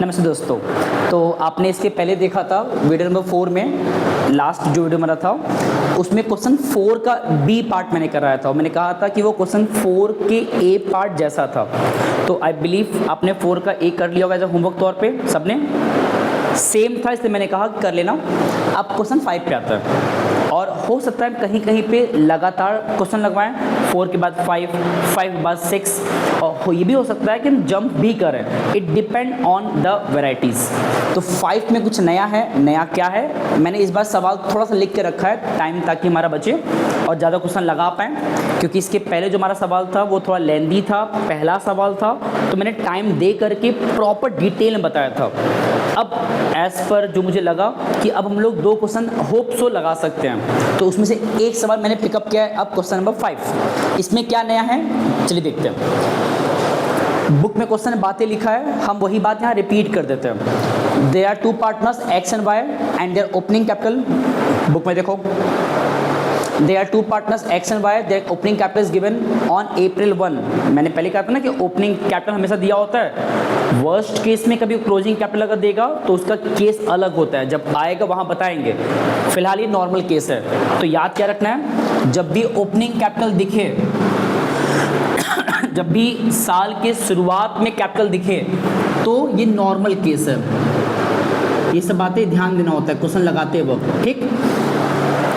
नमस्ते दोस्तों। तो आपने इसके पहले देखा था वीडियो नंबर 4 में, लास्ट जो वीडियो मेरा था उसमें क्वेश्चन 4 का बी पार्ट मैंने कराया था। मैंने कहा था कि वो क्वेश्चन 4 के ए पार्ट जैसा था। तो आई बिलीव आपने 4 का ए कर लिया होगा एज अ होमवर्क तौर पे, सबने सेम था, इसलिए मैंने कहा कर लेना। अब क्वेश्चन 5 पे आता है और हो सकता है कहीं कहीं पे लगातार क्वेश्चन लगवाएं, 4 के बाद 5, 5 के बाद 6, और ये भी हो सकता है कि हम जंप भी करें। It depend on the varieties. तो 5 में कुछ नया है। नया क्या है, मैंने इस बार सवाल थोड़ा सा लिख के रखा है टाइम ताकि हमारा बचे और ज़्यादा क्वेश्चन लगा पाएँ, क्योंकि इसके पहले जो हमारा सवाल था वो थोड़ा लेंदी था, पहला सवाल था, तो मैंने टाइम दे करके प्रॉपर डिटेल में बताया था। अब एज़ पर जो मुझे लगा कि अब हम लोग 2 क्वेश्चन होप सो लगा सकते हैं, तो उसमें से एक सवाल मैंने पिकअप किया है। अब क्वेश्चन नंबर 5, इसमें क्या नया है चलिए देखते हैं। बुक में क्वेश्चन बातें लिखा है, हम वही बात यहाँ रिपीट कर देते हैं। There are 2 partners X and Y and their opening capital. Book में देखो, There are 2 partners X and Y. Their opening capital is given on April 1. मैंने पहले कहा था ना कि ओपनिंग कैपिटल हमेशा दिया होता है। वर्स्ट केस में कभी क्लोजिंग कैपिटल अगर देगा तो उसका केस अलग होता है, जब आएगा वहाँ बताएंगे। फिलहाल ये नॉर्मल केस है, तो याद क्या रखना है, जब भी ओपनिंग कैपिटल दिखे, जब भी साल के शुरुआत में कैपिटल दिखे, तो ये नॉर्मल केस है। ये सब बातें ध्यान देना होता है क्वेश्चन लगाते वक्त, ठीक।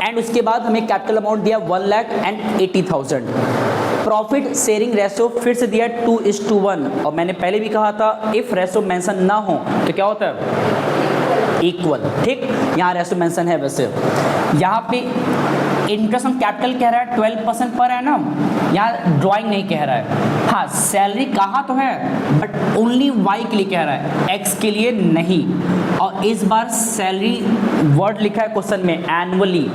एंड उसके बाद हमें कैपिटल अमाउंट दिया 1,80,000। प्रॉफिट शेयरिंग रेशो फिर से दिया 2:1, और मैंने पहले भी कहा था इफ रेशो मेंशन ना हो तो क्या होता है, इक्वल, ठीक। यहाँ रेशो मेंशन है। वैसे यहाँ पे इंटरेस्ट ऑन कैपिटल कह रहा है 12% पर एनम, यहाँ ड्राइंग नहीं कह रहा है। हाँ, सैलरी कहा तो है बट ओनली वाई के लिए कह रहा है, एक्स के लिए नहीं। और इस बार सैलरी वर्ड लिखा है क्वेश्चन में एनुअली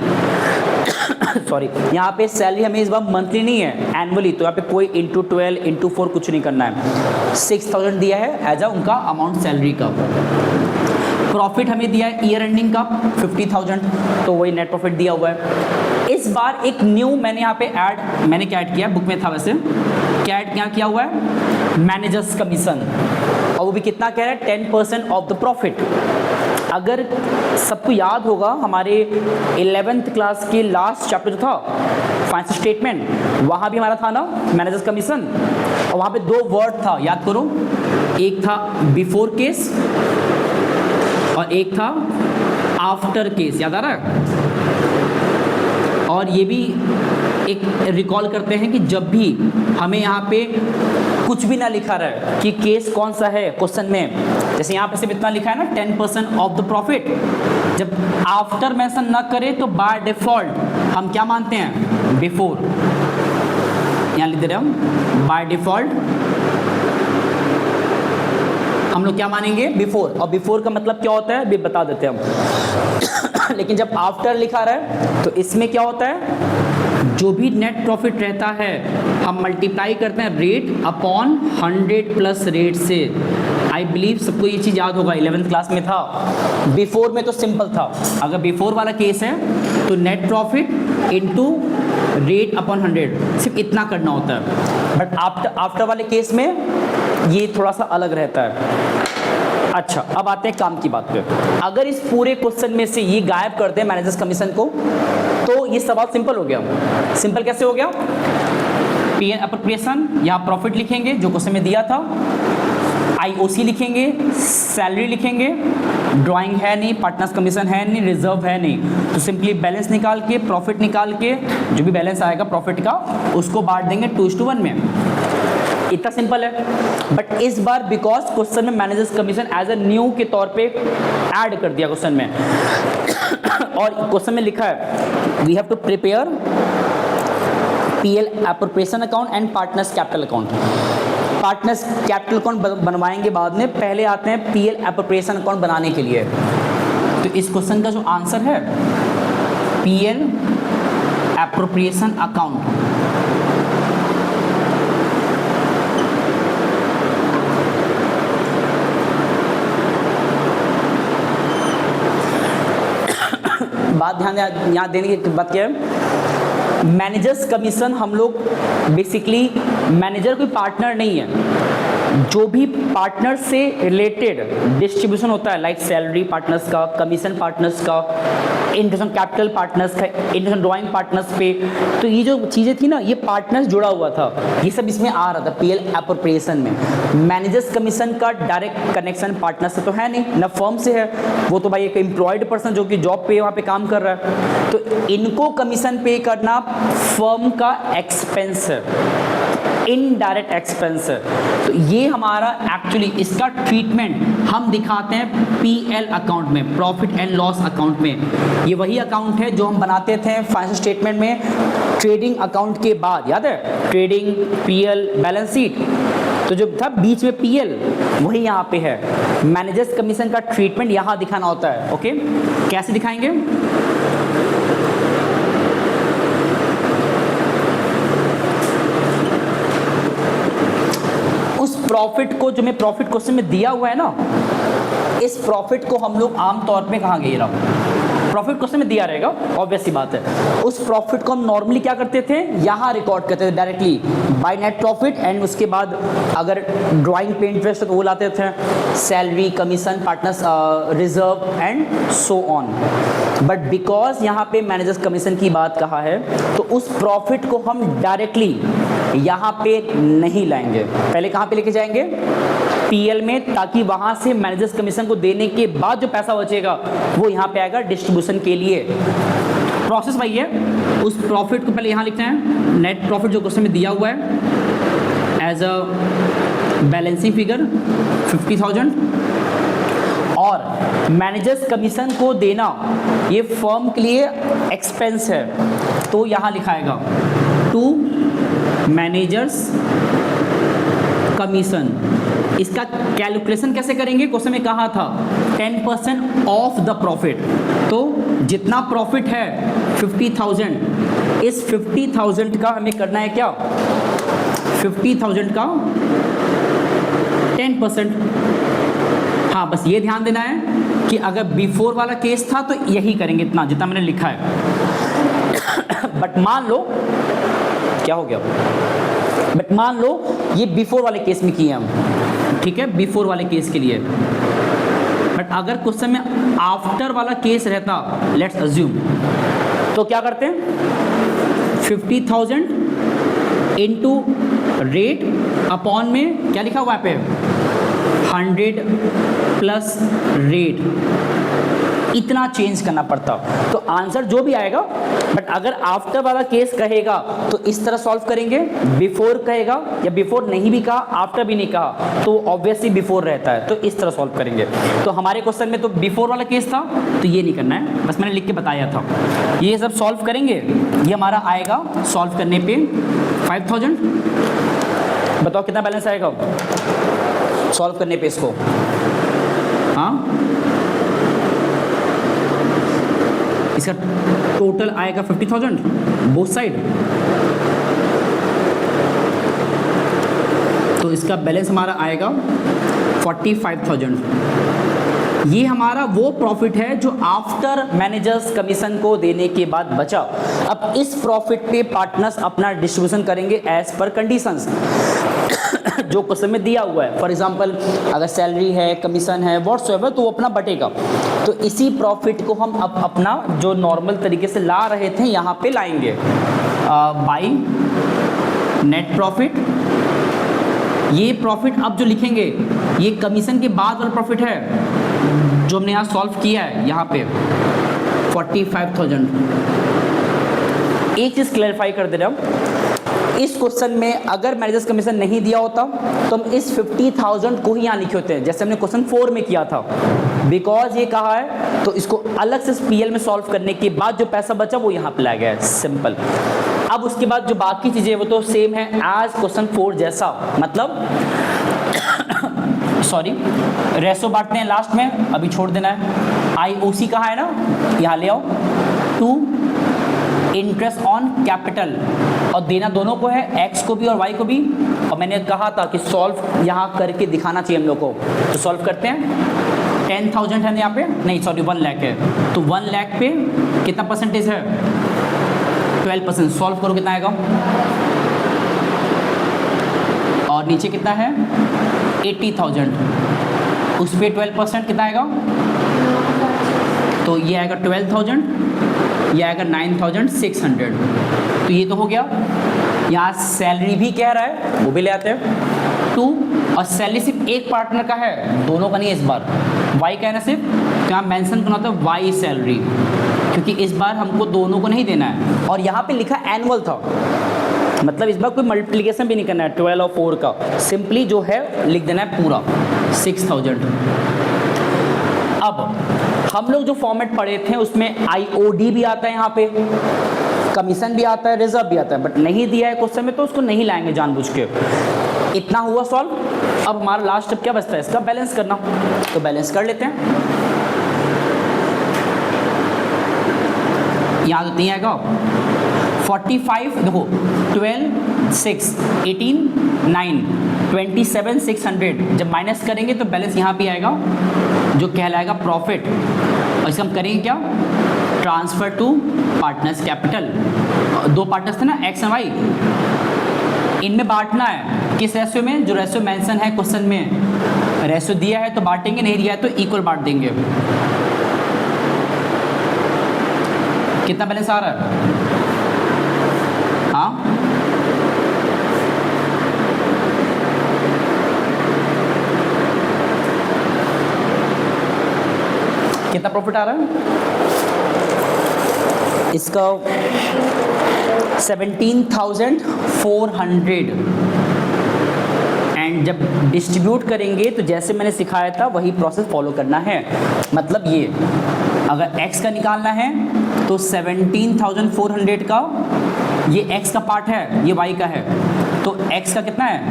सॉरी, यहाँ पे सैलरी हमें इस बार मंथली नहीं है, एनुअली। तो यहाँ पे कोई इंटू 12 इंटू 4 कुछ नहीं करना है। 6,000 दिया है एज अ उनका अमाउंट सैलरी का। प्रॉफिट हमें दिया है ईयर एंडिंग का 50,000, तो वही नेट प्रॉफिट दिया हुआ है। इस बार एक न्यू मैंने यहाँ पे मैंने क्या ऐड किया, बुक में था वैसे, क्या ऐड क्या किया हुआ है, मैनेजर्स कमीशन, और वो भी कितना कह रहा है, 10% ऑफ द प्रॉफिट। अगर सबको याद होगा हमारे 11th क्लास के लास्ट चैप्टर जो था फाइनेंशियल स्टेटमेंट, वहाँ भी हमारा था ना मैनेजर्स कमीशन, और वहाँ पे 2 वर्ड था, याद करो, एक था बिफोर केस और एक था आफ्टर केस, याद आ रहा है। और ये भी एक रिकॉल करते हैं कि जब भी हमें यहाँ पे कुछ भी ना लिखा रहा कि केस कौन सा है क्वेश्चन में, जैसे यहाँ पे सिर्फ इतना लिखा है ना 10% ऑफ द प्रॉफिट, जब आफ्टर मेंशन ना करे तो बाय डिफॉल्ट हम क्या मानते हैं, बिफोर। यहाँ लिख दे रहे हम बाय डिफॉल्ट हम लोग क्या मानेंगे, बिफोर। और बिफोर का मतलब क्या होता है भी बता देते हैं हम लेकिन जब आफ्टर लिखा रहा है तो इसमें क्या होता है, जो भी नेट प्रॉफिट रहता है हम मल्टीप्लाई करते हैं रेट अपॉन 100 प्लस रेट से। आई बिलीव सबको ये चीज़ याद होगा, 11th क्लास में था। बिफोर में तो सिंपल था, अगर बिफोर वाला केस है तो net profit into rate upon 100, सिर्फ इतना करना होता है। बट आफ्टर वाले केस में ये थोड़ा सा अलग रहता है। अच्छा, अब आते हैं काम की बात पे। अगर इस पूरे क्वेश्चन में से ये गायब कर दें मैनेजर्स कमीशन को, तो ये सवाल सिंपल हो गया। सिंपल कैसे हो गया, पीएन अप्रोप्रिएशन, यहाँ प्रॉफिट लिखेंगे जो क्वेश्चन में दिया था, आईओसी लिखेंगे, सैलरी लिखेंगे, ड्राइंग है नहीं, पार्टनर्स कमीशन है नहीं, रिजर्व है नहीं, तो सिंपली बैलेंस निकाल के, प्रॉफिट निकाल के, जो भी बैलेंस आएगा प्रॉफिट का उसको बांट देंगे 2:1 में। इतना सिंपल है। बट इस बार बिकॉज क्वेश्चन में managers commission as a new के तौर पे ऐड कर दिया क्वेश्चन में और क्वेश्चन में लिखा है we have to prepare PL appropriation account and partners capital account. Partners capital account बनवाएंगे बाद में, पहले आते हैं पीएल एप्रोप्रिएशन अकाउंट बनाने के लिए। तो इस क्वेश्चन का जो आंसर है पीएल एप्रोप्रिएशन अकाउंट, बात ध्यान यहाँ देने की बात क्या है, मैनेजर्स कमीशन हम लोग बेसिकली मैनेजर कोई पार्टनर नहीं है, जो भी पार्टनर से रिलेटेड डिस्ट्रीब्यूशन होता है, लाइक सैलरी पार्टनर्स का, कमीशन पार्टनर्स का, इंटरेस्ट कैपिटल पार्टनर्स का, इंटरेस्ट ड्राइंग पार्टनर्स पे, तो ये जो चीज़ें थी ना, ये पार्टनर्स जुड़ा हुआ था, ये सब इसमें आ रहा था पीएल एप्रोप्रिएशन में। मैनेजर्स कमीशन का डायरेक्ट कनेक्शन पार्टनर से तो है नहीं, ना फर्म से है, वो तो भाई एक एम्प्लॉयड पर्सन जो कि जॉब पे वहाँ पे काम कर रहा है, तो इनको कमीशन पे करना फर्म का एक्सपेंस है, इनडायरेक्ट एक्सपेंस है। तो ये हमारा एक्चुअली इसका ट्रीटमेंट हम दिखाते हैं पीएल अकाउंट में, प्रॉफिट एंड लॉस अकाउंट में। ये वही अकाउंट है जो हम बनाते थे फाइनेंशियल स्टेटमेंट में ट्रेडिंग अकाउंट के बाद, याद है, ट्रेडिंग, पीएल, बैलेंस शीट, तो जो था बीच में पीएल वही यहाँ पे है। मैनेजर्स कमीशन का ट्रीटमेंट यहाँ दिखाना होता है। ओके, कैसे दिखाएंगे? उस प्रॉफिट को जो मैं प्रॉफिट क्वेश्चन में दिया हुआ है ना, इस प्रॉफिट को हम लोग आमतौर पे कहाँ गए रहा, प्रॉफिट क्वेश्चन में दिया रहेगा, ऑब्वियस सी बात है। उस प्रॉफिट को हम नॉर्मली क्या करते थे, यहाँ रिकॉर्ड करते थे directly by net profit, and उसके बाद अगर ड्राइंग पे इंटरेस्ट तो वो लाते थे, salary, commission, partners, reserve and so on. But because यहाँ पे मैनेजर्स कमीशन की बात कहा है, तो उस प्रॉफिट को हम डायरेक्टली यहाँ पे नहीं लाएंगे, पहले कहाँ पे लेके जाएंगे, पीएल में, ताकि वहाँ से मैनेजर्स कमीशन को देने के बाद जो पैसा बचेगा वो यहाँ पे आएगा डिस्ट्रीब्यूशन के लिए। प्रोसेस वही है, उस प्रॉफिट को पहले यहाँ लिखते हैं नेट प्रॉफिट जो क्वेश्चन में दिया हुआ है एज अ बैलेंसिंग फिगर 50,000, और मैनेजर्स कमीशन को देना ये फर्म के लिए एक्सपेंस है, तो यहाँ लिखाएगा टू मैनेजर्स कमीशन। इसका कैलकुलेशन कैसे करेंगे, क्वेश्चन में कहा था 10% ऑफ द प्रॉफिट, तो जितना प्रॉफिट है 50,000, इस 50,000 का हमें करना है क्या, 50,000 का 10%। हाँ, बस ये ध्यान देना है कि अगर बिफोर वाला केस था तो यही करेंगे, इतना जितना मैंने लिखा है। बट मान लो क्या हो गया, बट मान लो ये बिफोर वाले केस में किए हम, ठीक है, बिफोर वाले केस के लिए। बट अगर क्वेश्चन में आफ्टर वाला केस रहता, लेट्स अज्यूम, तो क्या करते हैं, 50,000 इनटू रेट अपॉन में क्या लिखा हुआ है पे 100 प्लस रेट, इतना चेंज करना पड़ता, तो आंसर जो भी आएगा। बट अगर आफ्टर वाला केस कहेगा तो इस तरह सॉल्व करेंगे, बिफोर कहेगा या बिफोर नहीं भी कहा, आफ्टर भी नहीं कहा, तो ऑब्वियसली बिफोर रहता है, तो इस तरह सॉल्व करेंगे। तो हमारे क्वेश्चन में तो बिफोर वाला केस था, तो ये नहीं करना है, बस मैंने लिख के बताया था। ये सब सॉल्व करेंगे, ये हमारा आएगा सॉल्व करने पे 5,000। बताओ कितना बैलेंस आएगा सॉल्व करने पे इसको, हाँ, इसका टोटल आएगा 50,000 बोथ साइड, तो इसका बैलेंस हमारा आएगा 45,000। ये हमारा वो प्रॉफिट है जो आफ्टर मैनेजर्स कमीशन को देने के बाद बचा। अब इस प्रॉफिट पे पार्टनर्स अपना डिस्ट्रीब्यूशन करेंगे एज पर कंडीशंस जो क्वेश्चन में दिया हुआ है। फॉर एग्जांपल अगर सैलरी है, कमीशन है, व्हाट्सएवर, तो वो अपना बटेगा। तो इसी प्रॉफिट को हम अब अपना जो नॉर्मल तरीके से ला रहे थे यहाँ पे लाएंगे बाई नेट प्रॉफिट। ये प्रॉफिट अब जो लिखेंगे ये कमीशन के बाद वाला प्रॉफिट है जो हमने यहाँ सॉल्व किया है, यहाँ पे 45,000। एक चीज़ क्लैरिफाई कर दे रहा हूँ, इस क्वेश्चन में अगर मैनेजर्स कमीशन नहीं दिया होता तो हम इस 50,000 को ही यहाँ लिखे होते हैं, जैसे हमने क्वेश्चन 4 में किया था। बिकॉज ये कहा है तो इसको अलग से पीएल में सॉल्व करने के बाद जो पैसा बचा वो यहाँ पे लाया गया है, सिंपल। अब उसके बाद जो बाकी चीज़ें वो तो सेम है एज क्वेश्चन 4 जैसा, मतलब सॉरी रेशो बांटते हैं लास्ट में, अभी छोड़ देना है। आईओसी कहाँ है ना, यहाँ ले आओ, टू इंटरेस्ट ऑन कैपिटल, और देना दोनों को है, एक्स को भी और वाई को भी। और मैंने कहा था कि सॉल्व यहाँ करके दिखाना चाहिए हम लोग को, तो सॉल्व करते हैं। 10,000 है यहाँ पे, नहीं सॉरी 1 लाख है, तो 1 लाख पे कितना परसेंटेज है, 12%। सॉल्व करो कितना आएगा, और नीचे कितना है 80,000, उस पर 12% कितना आएगा? तो ये आएगा 12,000, ये आएगा 9,600। तो ये तो हो गया। यहाँ सैलरी भी कह रहा है, वो भी ले आते हैं 2, और सैलरी सिर्फ एक पार्टनर का है, दोनों का नहीं है इस बार। वाई का है ना सिर्फ, तो यहाँ मेंशन करना होता है वाई सैलरी, क्योंकि इस बार हमको दोनों को नहीं देना है। और यहाँ पे लिखा एनुअल था, मतलब इस बार कोई मल्टीप्लिकेशन भी नहीं करना है 12 और 4 का, सिंपली जो है लिख देना है पूरा 6,000। अब हम लोग जो फॉर्मेट पढ़े थे उसमें आईओडी भी आता है, यहाँ पे कमीशन भी आता है, रिजर्व भी आता है, बट नहीं दिया है क्वेश्चन में तो उसको नहीं लाएंगे जानबूझ के। इतना हुआ सॉल्व। अब हमारा लास्ट स्टेप क्या बचता है? इसका बैलेंस करना, तो बैलेंस कर लेते हैं। याद नहीं आएगा 45, देखो 12, 6, 18, 9, 27, 600, जब माइनस करेंगे तो बैलेंस यहाँ पे आएगा जो कहलाएगा प्रॉफिट। और इसे हम करेंगे क्या? Transfer to partners capital. दो पार्टनर्स थे ना, एक्स एंड वाई, इनमें बांटना है। किस रेशियो में? जो रेशियो मेंशन है क्वेश्चन में। रेशियो दिया है तो बांटेंगे, नहीं दिया है तो इक्वल बांट देंगे। कितना बैलेंस आ रहा है? हाँ, कितना प्रॉफिट आ रहा है इसका? 17,400। एंड जब डिस्ट्रीब्यूट करेंगे तो जैसे मैंने सिखाया था वही प्रोसेस फॉलो करना है। मतलब ये अगर x का निकालना है तो 17,400 का ये x का पार्ट है, ये y का है, तो x का कितना है?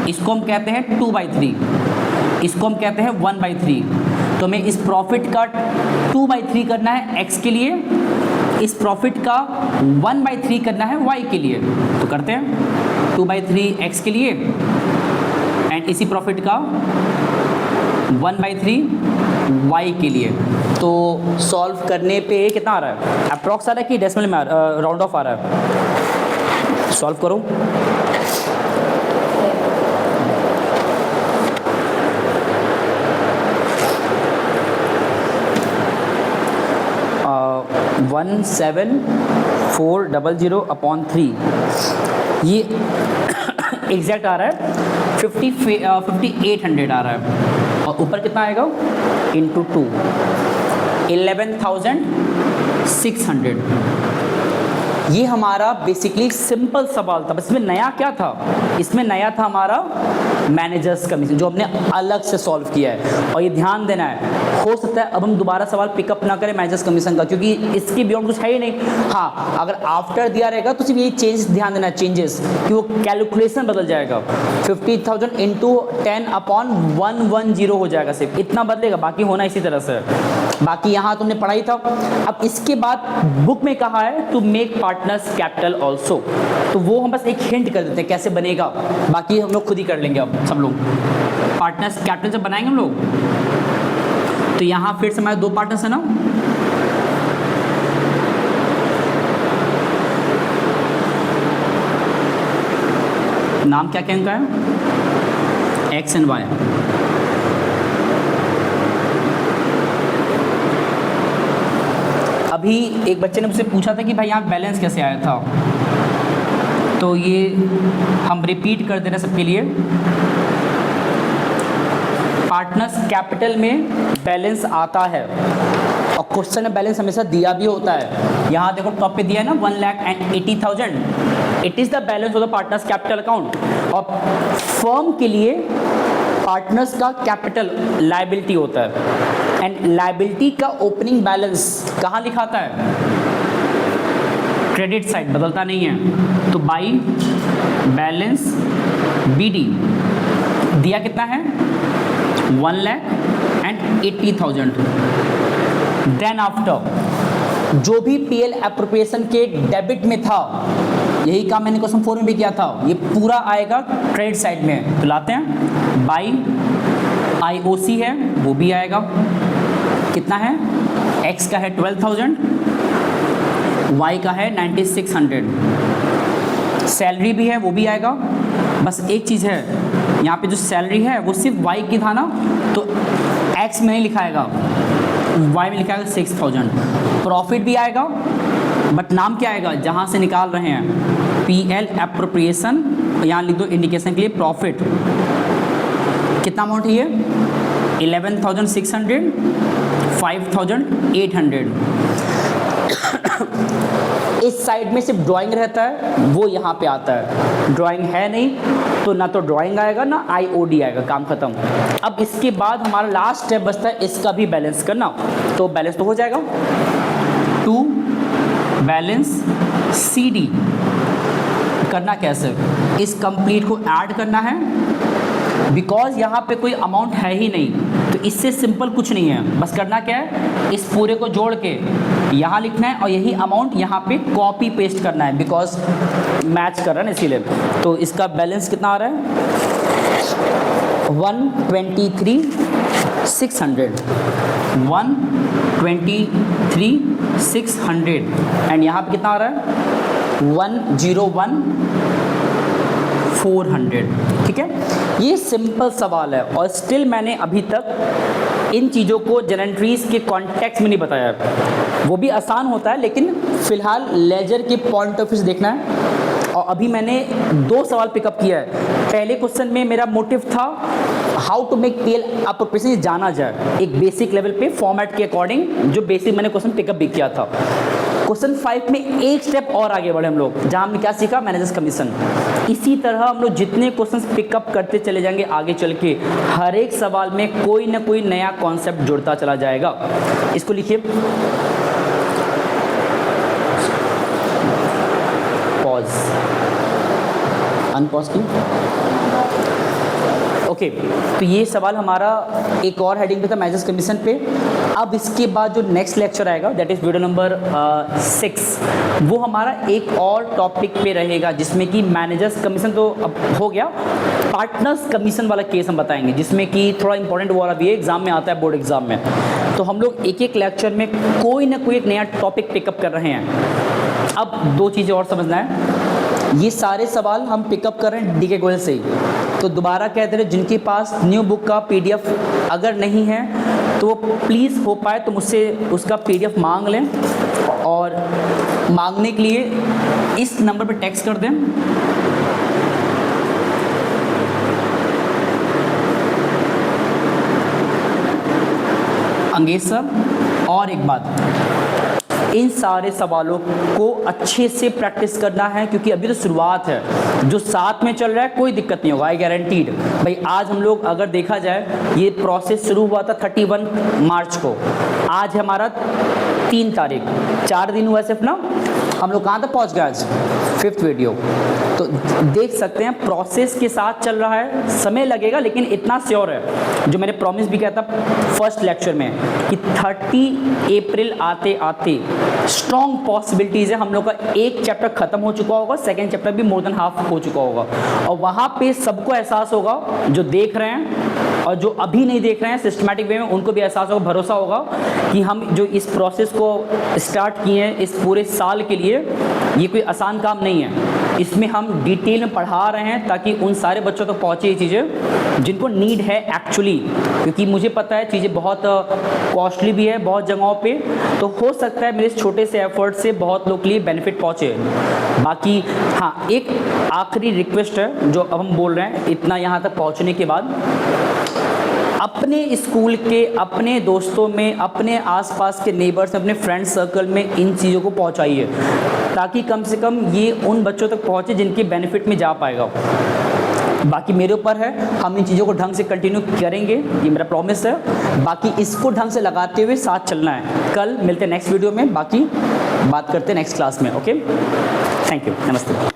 इसको हम कहते हैं 2/3, इसको हम कहते हैं 1/3। तो हमें इस प्रॉफिट का 2/3 करना है x के लिए, इस प्रॉफिट का 1/3 करना है y के लिए। तो करते हैं 2/3 x के लिए एंड इसी प्रॉफिट का 1/3 y के लिए। तो सॉल्व करने पे कितना आ रहा है? अप्रॉक्स आ रहा है कि डेसिमल में राउंड ऑफ आ रहा है? सॉल्व करो। uh, 17400/3 ये एग्जैक्ट आ रहा है 5800 आ रहा है। और ऊपर कितना आएगा? इंटू 2, 11,600। ये हमारा बेसिकली सिंपल सवाल था, बस इसमें नया क्या था? इसमें नया था हमारा मैनेजर्स कमीशन, जो हमने अलग से सॉल्व किया है। और ये ध्यान देना है, हो सकता है अब हम दोबारा सवाल पिकअप ना करें मैनेजर्स कमीशन का, क्योंकि इसके बियॉन्ड कुछ है ही नहीं। हाँ, अगर आफ्टर दिया रहेगा तो सिर्फ ये चेंज ध्यान देना है, चेंजेस कि वो कैलकुलेशन बदल जाएगा। 50,000 इंटू 10/110 हो जाएगा, सिर्फ इतना बदलेगा, बाकी होना इसी तरह से। बाकी यहाँ तुमने पढ़ाई था। अब इसके बाद बुक में कहा है to make partners capital also, तो वो हम बस एक हिंट कर देते हैं कैसे बनेगा, बाकी हम लोग खुद ही कर लेंगे। अब सब लोग पार्टनर्स कैपिटल जब बनाएंगे हम लोग, तो यहाँ फिर से हमारे दो पार्टनर्स है ना, नाम क्या क्या इनका है? X and Y. अभी एक बच्चे ने मुझसे पूछा था कि भाई यहाँ बैलेंस कैसे आया था, तो ये हम रिपीट कर दे रहे हैं सबके लिए। पार्टनर्स कैपिटल में बैलेंस आता है और क्वेश्चन में बैलेंस हमेशा दिया भी होता है। यहाँ देखो टॉप पे दिया है ना 1,80,000, it is the balance of the partners capital account. और फर्म के लिए पार्टनर्स का कैपिटल लायबिलिटी होता है, एंड लायबिलिटी का ओपनिंग बैलेंस कहाँ लिखाता है? क्रेडिट साइड, बदलता नहीं है। तो बाई बैलेंस BD दिया कितना है? 1,80,000। देन आफ्टर जो भी PL एप्रोप्रिएशन के डेबिट में था, यही काम मैंने क्वेश्चन 4 में भी किया था, ये पूरा आएगा क्रेडिट साइड में। तो लाते हैं बाई IOC है, वो भी आएगा। कितना है? X का है 12,000, Y का है 9,600। सैलरी भी है, वो भी आएगा। बस एक चीज़ है, यहाँ पे जो सैलरी है वो सिर्फ वाई की था ना, तो एक्स में नहीं लिखाएगा, वाई में लिखाएगा 6000। प्रॉफिट भी आएगा बट नाम क्या आएगा जहाँ से निकाल रहे हैं, PL एप्रोप्रिएशन, यहाँ लिख दो इंडिकेशन के लिए प्रॉफिट। कितना अमाउंट है ये, 11,600, 5,800। इस साइड में सिर्फ ड्राइंग रहता है, वो यहाँ पे आता है। ड्राइंग है नहीं तो ना तो ड्राइंग आएगा ना IOD आएगा, काम खत्म। अब इसके बाद हमारा लास्ट स्टेप बचता है इसका भी बैलेंस करना। तो बैलेंस तो हो जाएगा, टू बैलेंस CD। करना कैसे, इस कंप्लीट को ऐड करना है, बिकॉज यहाँ पे कोई अमाउंट है ही नहीं, तो इससे सिंपल कुछ नहीं है। बस करना क्या है, इस पूरे को जोड़ के यहाँ लिखना है और यही अमाउंट यहाँ पे कॉपी पेस्ट करना है, बिकॉज मैच कर रहा है ना इसीलिए। तो इसका बैलेंस कितना आ रहा है, 123,600, 123,600 एंड यहाँ पे कितना आ रहा है, 101,400। ठीक है, ये सिंपल सवाल है और स्टिल मैंने अभी तक इन चीज़ों को जनरल के कॉन्टेक्स्ट में नहीं बताया। वो भी आसान होता है, लेकिन फ़िलहाल लेजर के पॉइंट ऑफ व्यू से देखना है। और अभी मैंने 2 सवाल पिकअप किया है। पहले क्वेश्चन में मेरा मोटिव था how to make PL appropriation जाना जाए, एक बेसिक लेवल पे फॉर्मेट के अकॉर्डिंग, जो बेसिक मैंने क्वेश्चन पिकअप भी किया था। क्वेश्चन 5 में एक स्टेप और आगे बढ़े हम लोग, जहाँ हमने क्या सीखा, मैनेजर्स कमीशन। इसी तरह हम लोग जितने क्वेश्चंस पिकअप करते चले जाएंगे आगे चल के, हर एक सवाल में कोई ना कोई नया कॉन्सेप्ट जुड़ता चला जाएगा। इसको लिखिए, पॉज, अनपॉज की। ओके, तो ये सवाल हमारा एक और हेडिंग पे था, मैनेजर्स कमीशन पे। अब इसके बाद जो नेक्स्ट लेक्चर आएगा, दैट इज़ वीडियो नंबर 6, वो हमारा एक और टॉपिक पे रहेगा, जिसमें कि मैनेजर्स कमीशन तो अब हो गया, पार्टनर्स कमीशन वाला केस हम बताएंगे, जिसमें कि थोड़ा इंपॉर्टेंट वाला भी है, एग्जाम में आता है, बोर्ड एग्जाम में। तो हम लोग एक एक लेक्चर में कोई ना कोई एक नया टॉपिक पिकअप कर रहे हैं। अब 2 चीज़ें और समझना है, ये सारे सवाल हम पिकअप कर रहे हैं DK गोयल से ही। तो दोबारा कहते रहे, जिनके पास न्यू बुक का PDF अगर नहीं है तो वो प्लीज़ हो पाए तो मुझसे उसका PDF मांग लें, और मांगने के लिए इस नंबर पर टेक्स्ट कर दें, अंगेज सर। और एक बात, इन सारे सवालों को अच्छे से प्रैक्टिस करना है, क्योंकि अभी तो शुरुआत है। जो साथ में चल रहा है कोई दिक्कत नहीं होगा, आई गारंटीड। भाई आज हम लोग अगर देखा जाए, ये प्रोसेस शुरू हुआ था 31 मार्च को, आज है हमारा 3 तारीख, 4 दिन हुआ सिर्फ ना। हम लोग कहाँ तक पहुँच गए आज, 5th वीडियो। तो देख सकते हैं प्रोसेस के साथ चल रहा है, समय लगेगा, लेकिन इतना श्योर है, जो मैंने प्रॉमिस भी किया था फर्स्ट लेक्चर में, कि 30 अप्रैल आते आते स्ट्रॉन्ग पॉसिबिलिटीज़ है हम लोग का एक चैप्टर खत्म हो चुका होगा, सेकेंड चैप्टर भी मोर देन हाफ हो चुका होगा। और वहाँ पे सबको एहसास होगा, जो देख रहे हैं और जो अभी नहीं देख रहे हैं सिस्टमैटिक वे में, उनको भी एहसास होगा, भरोसा होगा कि हम जो इस प्रोसेस को स्टार्ट किए हैं इस पूरे साल के लिए, ये कोई आसान काम नहीं है। इसमें हम डिटेल में पढ़ा रहे हैं ताकि उन सारे बच्चों तक पहुँचे ये चीज़ें जिनको नीड है एक्चुअली, क्योंकि मुझे पता है चीज़ें बहुत कॉस्टली भी है बहुत जगहों पे, तो हो सकता है मेरे इस छोटे से एफर्ट से बहुत लोग के लिए बेनिफिट पहुँचे। बाकी हाँ, एक आखिरी रिक्वेस्ट है जो अब हम बोल रहे हैं, इतना यहाँ तक पहुँचने के बाद अपने स्कूल के, अपने दोस्तों में, अपने आसपास के नेबर्स में, अपने फ्रेंड सर्कल में इन चीज़ों को पहुंचाइए, ताकि कम से कम ये उन बच्चों तक पहुंचे जिनके बेनिफिट में जा पाएगा। बाकी मेरे ऊपर है, हम इन चीज़ों को ढंग से कंटिन्यू करेंगे, ये मेरा प्रॉमिस है। बाकी इसको ढंग से लगाते हुए साथ चलना है। कल मिलते हैं नेक्स्ट वीडियो में, बाकी बात करते हैं नेक्स्ट क्लास में। ओके, थैंक यू, नमस्ते।